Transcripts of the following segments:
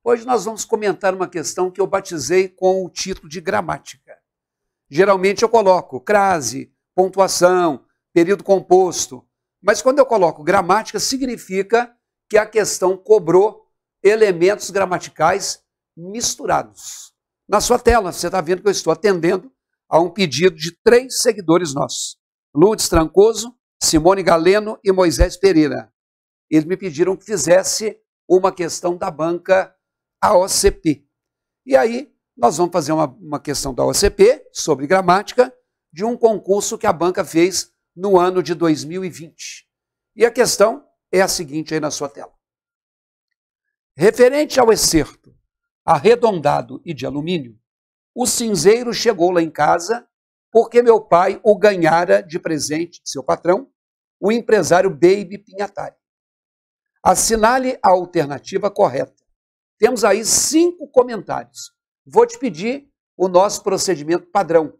Hoje nós vamos comentar uma questão que eu batizei com o título de gramática. Geralmente eu coloco crase, pontuação, período composto, mas quando eu coloco gramática, significa que a questão cobrou elementos gramaticais misturados. Na sua tela, você está vendo que eu estou atendendo a um pedido de 3 seguidores nossos. Lourdes Trancoso, Simone Galeno e Moisés Pereira. Eles me pediram que fizesse uma questão da banca AOCP. E aí, nós vamos fazer uma questão da AOCP sobre gramática de um concurso que a banca fez no ano de 2020. E a questão é a seguinte aí na sua tela. Referente ao excerto arredondado e de alumínio, o cinzeiro chegou lá em casa porque meu pai o ganhara de presente de seu patrão, o empresário Baby Pinhatari. Assinale a alternativa correta. Temos aí 5 comentários. Vou te pedir o nosso procedimento padrão.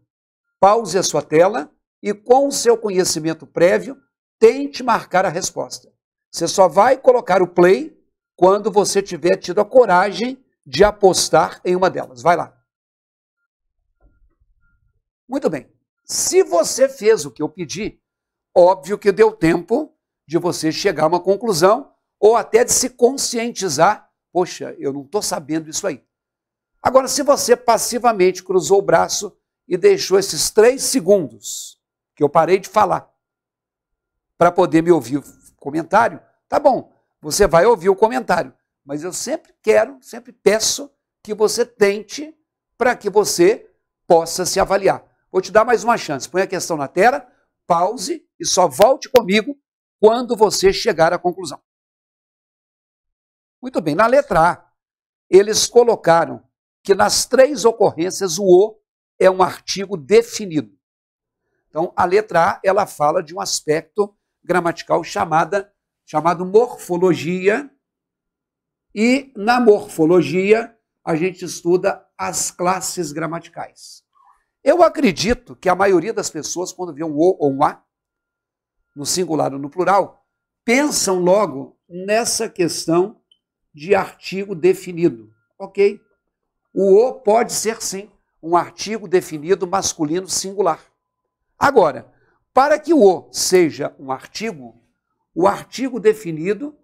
Pause a sua tela e, com o seu conhecimento prévio, tente marcar a resposta. Você só vai colocar o play quando você tiver tido a coragem de apostar em uma delas. Vai lá. Muito bem. Se você fez o que eu pedi, óbvio que deu tempo de você chegar a uma conclusão ou até de se conscientizar. Poxa, eu não estou sabendo isso aí. Agora, se você passivamente cruzou o braço e deixou esses 3 segundos que eu parei de falar para poder me ouvir o comentário, tá bom, você vai ouvir o comentário. Mas eu sempre peço que você tente para que você possa se avaliar. Vou te dar mais uma chance. Põe a questão na tela, pause e só volte comigo quando você chegar à conclusão. Muito bem, na letra A, eles colocaram que nas 3 ocorrências o é um artigo definido. Então, a letra A, ela fala de um aspecto gramatical chamado morfologia, e na morfologia a gente estuda as classes gramaticais. Eu acredito que a maioria das pessoas, quando vê um O ou um A, no singular ou no plural, pensam logo nessa questão de artigo definido, ok? O O pode ser, sim, um artigo definido masculino singular. Agora, para que o O seja um artigo, o artigo definido,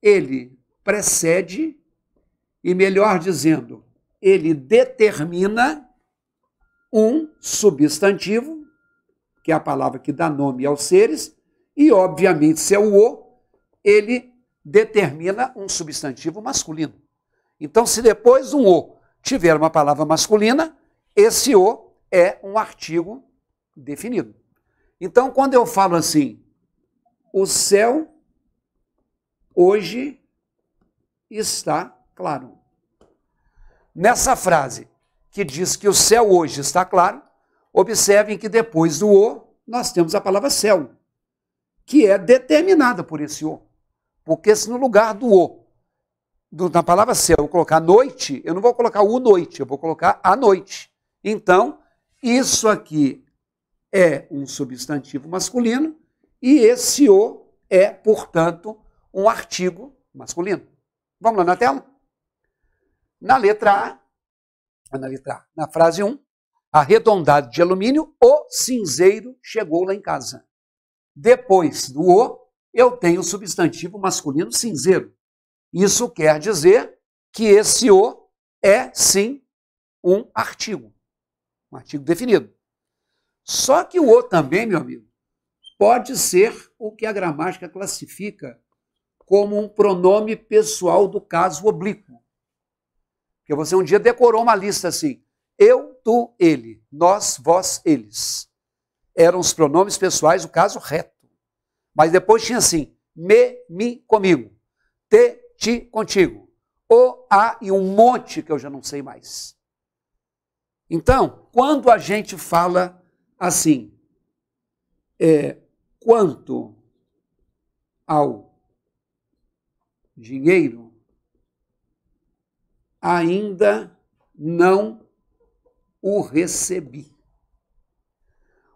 ele precede, e melhor dizendo, ele determina um substantivo, que é a palavra que dá nome aos seres, e, obviamente, se é o O, ele determina um substantivo masculino. Então, se depois do O tiver uma palavra masculina, esse O é um artigo definido. Então, quando eu falo assim, o céu hoje está claro. Nessa frase que diz que o céu hoje está claro, observem que depois do O, nós temos a palavra céu, que é determinada por esse O. Porque se no lugar do O, na palavra céu, eu colocar noite, eu não vou colocar o noite, eu vou colocar a noite. Então, isso aqui é um substantivo masculino e esse O é, portanto, um artigo masculino. Vamos lá na tela? Na letra A, na frase 1, arredondado de alumínio, o cinzeiro chegou lá em casa. Depois do O, eu tenho o substantivo masculino cinzeiro. Isso quer dizer que esse O é, sim, um artigo definido. Só que o O também, meu amigo, pode ser o que a gramática classifica como um pronome pessoal do caso oblíquo. Porque você um dia decorou uma lista assim, eu, tu, ele, nós, vós, eles. Eram os pronomes pessoais do caso reto. Mas depois tinha assim, me, mi, comigo, te, ti, contigo, o, a e um monte que eu já não sei mais. Então, quando a gente fala assim, quanto ao dinheiro, ainda não o recebi.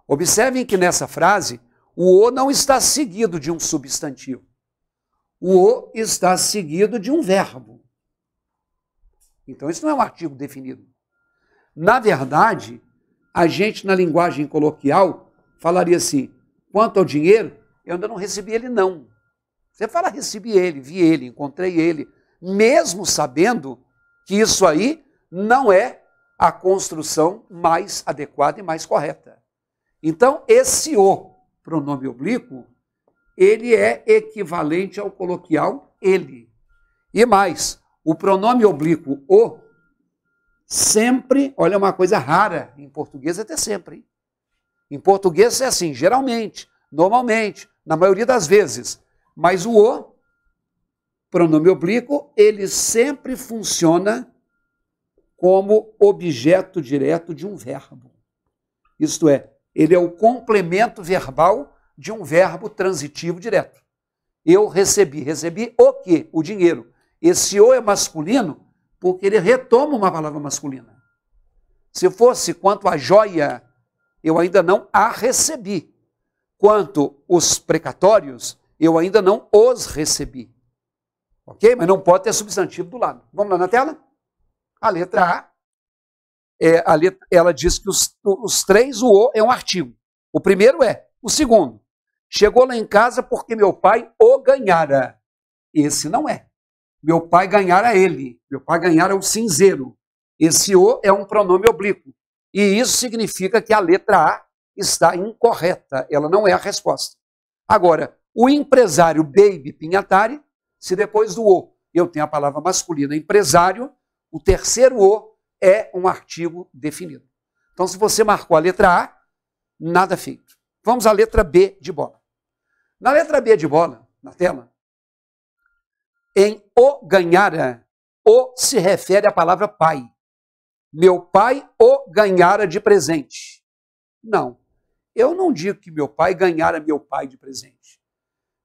Observem que nessa frase, o O não está seguido de um substantivo. O O está seguido de um verbo. Então, isso não é um artigo definido. Na verdade, a gente, na linguagem coloquial, falaria assim, quanto ao dinheiro, eu ainda não recebi ele, não. Você fala, recebi ele, vi ele, encontrei ele, mesmo sabendo que isso aí não é a construção mais adequada e mais correta. Então, esse o pronome oblíquo, ele é equivalente ao coloquial ele. E mais, o pronome oblíquo o, sempre, olha uma coisa rara, em português até sempre. Hein? Em português é assim, geralmente, normalmente, na maioria das vezes. Mas o pronome oblíquo, ele sempre funciona como objeto direto de um verbo. Isto é, ele é o complemento verbal de um verbo transitivo direto. Eu recebi. Recebi o quê? O dinheiro. Esse o é masculino porque ele retoma uma palavra masculina. Se fosse quanto à joia, eu ainda não a recebi. Quanto os precatórios, eu ainda não os recebi. Ok? Mas não pode ter substantivo do lado. Vamos lá na tela? A letra A, ela diz que os três, o é um artigo. O primeiro é. O segundo, chegou lá em casa porque meu pai o ganhara. Esse não é. Meu pai ganhara ele. Meu pai ganhara o cinzeiro. Esse o é um pronome oblíquo. E isso significa que a letra A está incorreta. Ela não é a resposta. Agora, o empresário Baby Pinhatari, se depois do o eu tenho a palavra masculina empresário, o terceiro o é um artigo definido. Então, se você marcou a letra A, nada feito. Vamos à letra B de bola. Na letra B de bola, na tela, em o ganhara, o se refere à palavra pai. Meu pai o ganhara de presente. Não, eu não digo que meu pai ganhara meu pai de presente.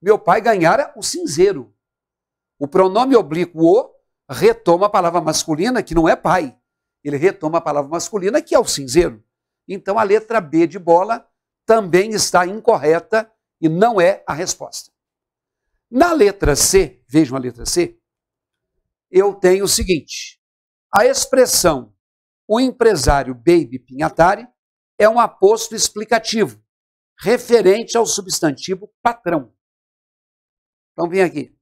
Meu pai ganhara o cinzeiro. O pronome oblíquo o retoma a palavra masculina, que não é pai. Ele retoma a palavra masculina, que é o cinzeiro. Então, a letra B de bola também está incorreta e não é a resposta. Na letra C, vejam a letra C, eu tenho o seguinte. A expressão o empresário Baby Pinhatari é um aposto explicativo, referente ao substantivo patrão. Então, vem aqui.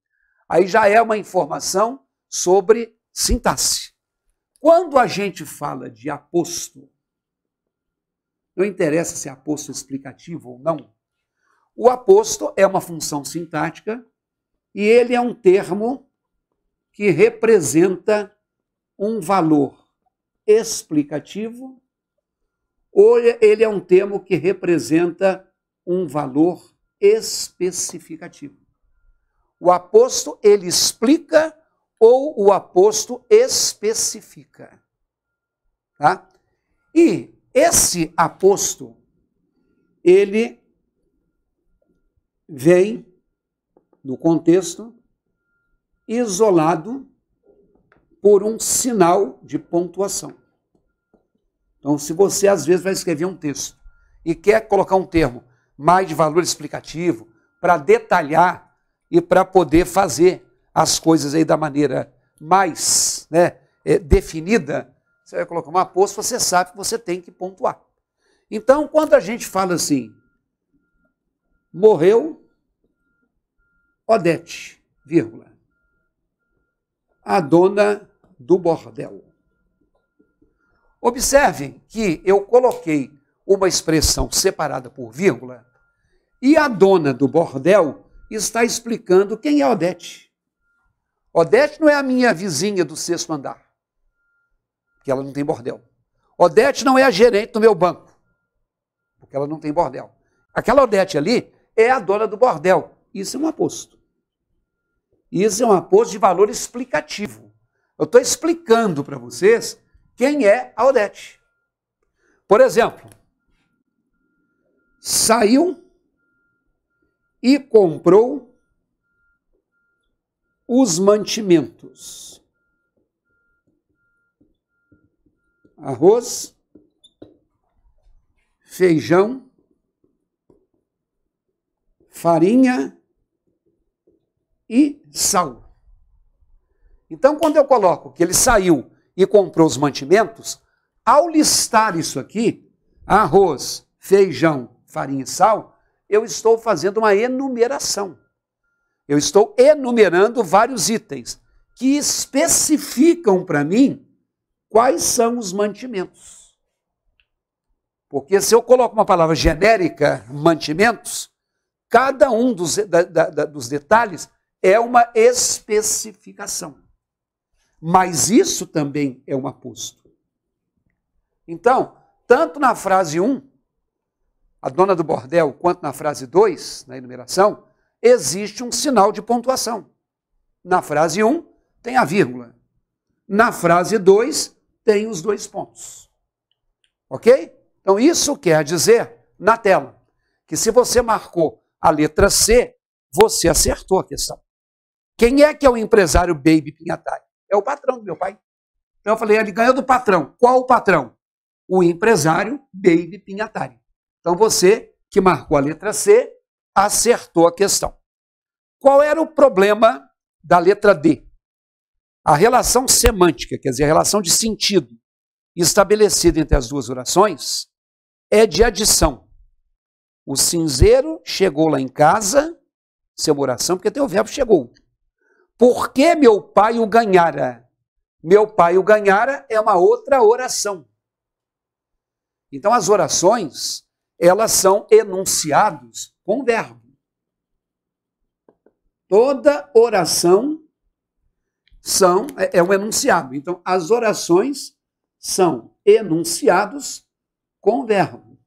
Aí já é uma informação sobre sintaxe. Quando a gente fala de aposto, não interessa se é aposto explicativo ou não, o aposto é uma função sintática e ele é um termo que representa um valor explicativo ou ele é um termo que representa um valor especificativo. O aposto, ele explica ou o aposto especifica. Tá? E esse aposto, ele vem, no contexto, isolado por um sinal de pontuação. Então, se você, às vezes, vai escrever um texto e quer colocar um termo mais de valor explicativo, para detalhar e para poder fazer as coisas aí da maneira mais definida, você vai colocar um aposto, você sabe que você tem que pontuar. Então, quando a gente fala assim, morreu Odete, vírgula, a dona do bordel. Observem que eu coloquei uma expressão separada por vírgula e a dona do bordel está explicando quem é Odete. Odete não é a minha vizinha do 6º andar, porque ela não tem bordel. Odete não é a gerente do meu banco, porque ela não tem bordel. Aquela Odete ali é a dona do bordel. Isso é um aposto. Isso é um aposto de valor explicativo. Eu estou explicando para vocês quem é a Odete. Por exemplo, saiu e comprou os mantimentos. Arroz, feijão, farinha e sal. Então, quando eu coloco que ele saiu e comprou os mantimentos, ao listar isso aqui, arroz, feijão, farinha e sal, eu estou fazendo uma enumeração. Eu estou enumerando vários itens que especificam para mim quais são os mantimentos. Porque se eu coloco uma palavra genérica, mantimentos, cada um dos detalhes é uma especificação. Mas isso também é um aposto. Então, tanto na frase 1, a dona do bordel, quanto na frase 2, na enumeração, existe um sinal de pontuação. Na frase 1, tem a vírgula. Na frase 2, tem os 2 pontos. Ok? Então, isso quer dizer, na tela, que se você marcou a letra C, você acertou a questão. Quem é que é o empresário Baby Pinhatari? É o patrão do meu pai. Então, eu falei, ele ganhou do patrão. Qual o patrão? O empresário Baby Pinhatari. Então, você que marcou a letra C, acertou a questão. Qual era o problema da letra D? A relação semântica, quer dizer, a relação de sentido estabelecida entre as duas orações é de adição. O cinzeiro chegou lá em casa, isso é uma oração, porque tem o verbo chegou. Por que meu pai o ganhara? Meu pai o ganhara é uma outra oração. Então, as orações, elas são enunciados com verbo. Toda oração é um enunciado. Então, as orações são enunciados com verbo.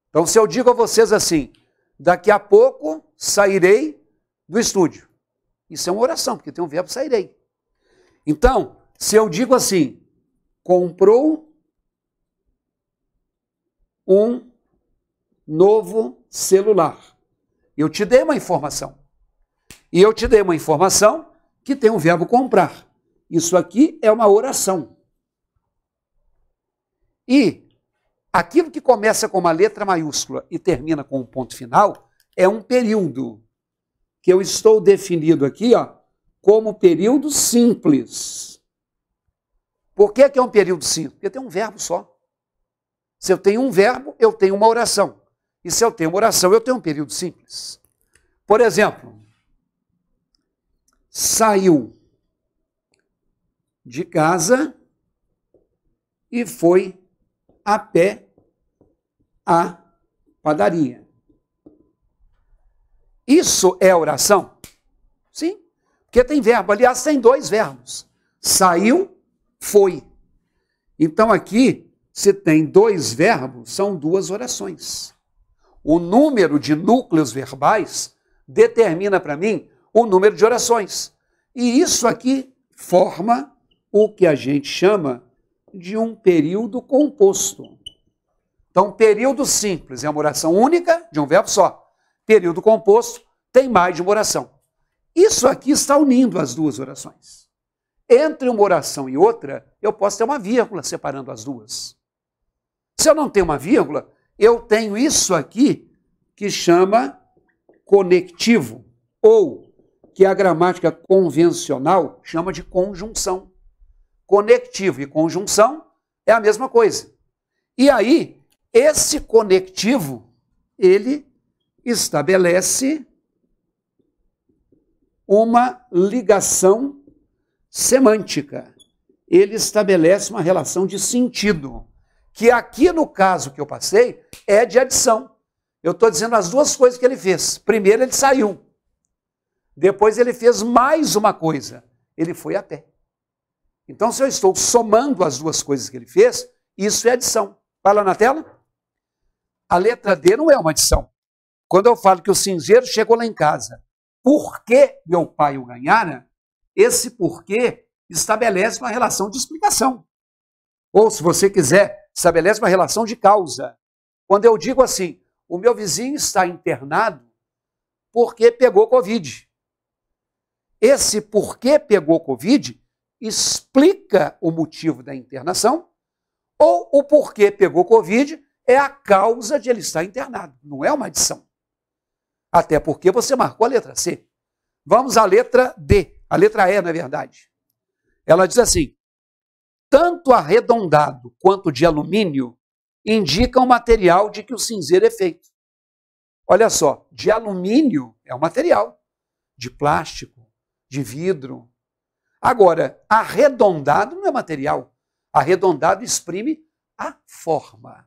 Então, se eu digo a vocês assim, daqui a pouco sairei do estúdio. Isso é uma oração, porque tem um verbo sairei. Então, se eu digo assim, comprou um novo celular. Eu te dei uma informação. E eu te dei uma informação que tem um verbo comprar. Isso aqui é uma oração. E aquilo que começa com uma letra maiúscula e termina com um ponto final é um período que eu estou definindo aqui, ó, como período simples. Por que é um período simples? Porque tem um verbo só. Se eu tenho um verbo, eu tenho uma oração. E se eu tenho uma oração, eu tenho um período simples. Por exemplo, saiu de casa e foi a pé à padaria. Isso é oração? Sim, porque tem verbo. Aliás, tem 2 verbos. Saiu, foi. Então aqui, se tem 2 verbos, são 2 orações. O número de núcleos verbais determina para mim o número de orações. E isso aqui forma o que a gente chama de um período composto. Então, período simples é uma oração única de um verbo só. Período composto tem mais de uma oração. Isso aqui está unindo as 2 orações. Entre uma oração e outra, eu posso ter uma vírgula separando as 2. Se eu não tenho uma vírgula, eu tenho isso aqui que chama conectivo, ou que a gramática convencional chama de conjunção. Conectivo e conjunção é a mesma coisa. E aí, esse conectivo, ele estabelece uma ligação semântica. Ele estabelece uma relação de sentido, que aqui no caso que eu passei é de adição. Eu estou dizendo as 2 coisas que ele fez. Primeiro ele saiu. Depois ele fez mais uma coisa. Ele foi a pé. Então, se eu estou somando as 2 coisas que ele fez, isso é adição. Vai lá na tela. A letra D não é uma adição. Quando eu falo que o cinzeiro chegou lá em casa, por que meu pai o ganhara? Esse porquê estabelece uma relação de explicação. Ou, se você quiser, estabelece uma relação de causa. Quando eu digo assim, o meu vizinho está internado porque pegou Covid. Esse porquê pegou Covid explica o motivo da internação, ou o porquê pegou Covid é a causa de ele estar internado. Não é uma adição. Até porque você marcou a letra C. Vamos à letra D. A letra E, na verdade. Ela diz assim: tanto arredondado quanto de alumínio indicam o material de que o cinzeiro é feito. Olha só, de alumínio é um material, de plástico, de vidro. Agora, arredondado não é material. Arredondado exprime a forma.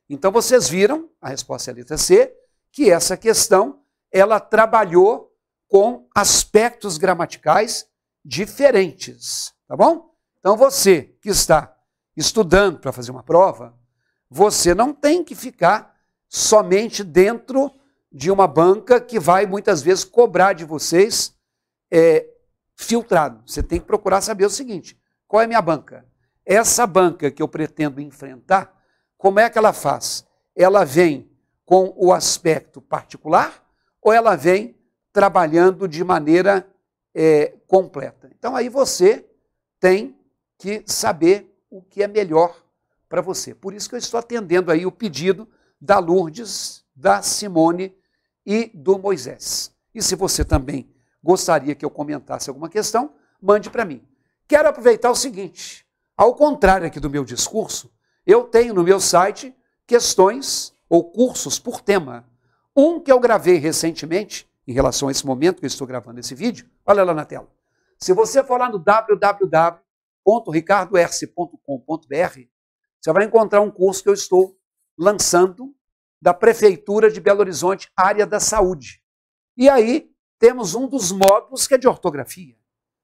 Então vocês viram, a resposta é a letra C, que essa questão ela trabalhou com aspectos gramaticais diferentes, tá bom? Então você que está estudando para fazer uma prova, você não tem que ficar somente dentro de uma banca que vai muitas vezes cobrar de vocês filtrado. Você tem que procurar saber o seguinte: qual é a minha banca? Essa banca que eu pretendo enfrentar, como é que ela faz? Ela vem com o aspecto particular ou ela vem trabalhando de maneira completa? Então aí você tem que saber o que é melhor para você. Por isso que eu estou atendendo aí o pedido da Lourdes, da Simone e do Moisés. E se você também gostaria que eu comentasse alguma questão, mande para mim. Quero aproveitar o seguinte: ao contrário aqui do meu discurso, eu tenho no meu site questões ou cursos por tema. Um que eu gravei recentemente, em relação a esse momento que eu estou gravando esse vídeo, olha lá na tela. Se você for lá no www.ricardoerce.com.br, você vai encontrar um curso que eu estou lançando da Prefeitura de Belo Horizonte, área da saúde. E aí temos um dos módulos que é de ortografia,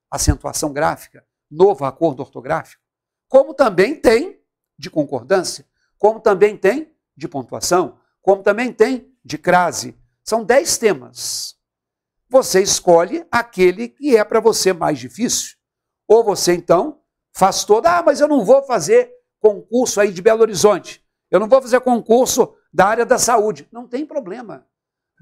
acentuação gráfica, novo acordo ortográfico, como também tem de concordância, como também tem de pontuação, como também tem de crase. São 10 temas. Você escolhe aquele que é para você mais difícil. Ou você, então, faz mas eu não vou fazer concurso aí de Belo Horizonte. Eu não vou fazer concurso da área da saúde. Não tem problema.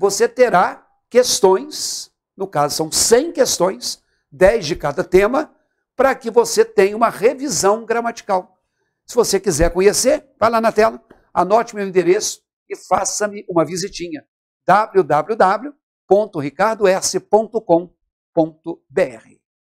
Você terá questões, no caso são 100 questões, 10 de cada tema, para que você tenha uma revisão gramatical. Se você quiser conhecer, vai lá na tela, anote meu endereço e faça-me uma visitinha. www.ricardoerce.com.br